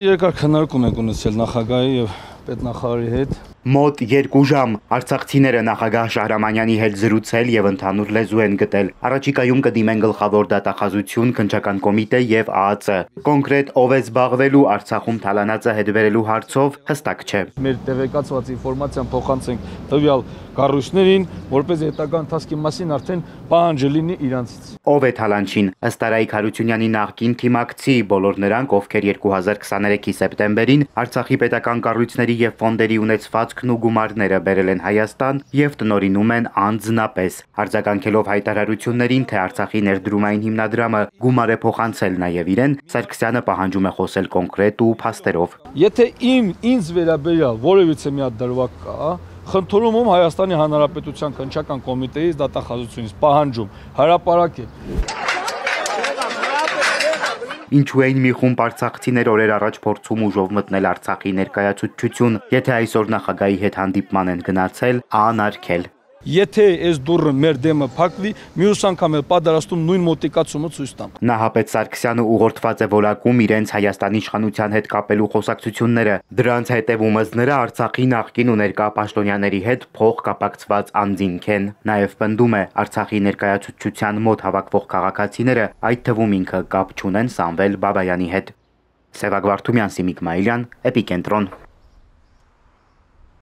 Երկար քննարկում ենք ունեցել նախագահի եւ պետնախարարի հետ։ Մոտ 2 ժամ արցախցիները նախագահ Շահրամանյանի հետ զրուցել եւ ընդհանուր լեզու են գտել։ Առաջիկայում կդիմեն գլխավոր դատախազություն, քննչական կոմիտե եւ ԱԱՑ։ Կոնկրետ ով է զբաղվելու Արցախում թալանածը հետ բերելու հարցով հստակ չէ։ Մեր տեղեկացված ինֆորմացիան փոխանցենք տվյալ կառույցներին, որպես հետագա ընթացքի մասին արդեն պահանջը լինի իրանցից։ Ով է թալանչին։ Ըստ Արայիկ Հարությունյանի նախկին թիմակցի, բոլոր նրանք, ովքեր 2023-ի սեպտեմբերին Արցախի պետական կառույցների եւ ֆոնդերի ունեցվածքն ու գումարները բերել են Հայաստան եւ տնօրինում են անձնապես, արձագանքելով հայտարարություններին, թե Արցախի ներդրումային հիմնադրամը գումար է փոխանցել նաեւ իրեն, Սարգսյանը պահանջում է խոսել կոնկրետ ու փաստերով։ Եթե ինձ վերաբերյալ որևիցե մի հատ դրվագ կա, խնդրում եմ Հայաստանի Հանրապետության քննչական կոմիտեից դատախազությունից պահանջում հրապարակել։ Ինչու էին մի խումբ արցախցիներ օրեր առաջ փորձում ուժով մտնել Արցախի ներկայացուցչություն, եթե այսօր նախագահի հետ հանդիպման են գնացել, անարգել։ Եթե այս դուռը մեր դեմը փակվի, մյուս անգամ էլ պատրաստում նույն մոտիկացումը ցույց տամ։ Նահապետ Սարգսյանը ուղղորդված է որակում իրենց Հայաստանի իշխանության հետ կապելու խոսակցությունները։ Դրանց հետևումս նրա Արցախի նախկին ու ներկա պաշտոնյաների հետ փող կապակցված անձինք են։ Նաև պնդում է Արցախի ներկայացուցչության մոտ հավաքվող քաղաքացիները, այդ թվում ինքը կապ չունեն Սամվել Բաբայանի հետ։ Սևակ Վարդումյան, Սիմիկ Մայիլյան, Էպիկենտրոն։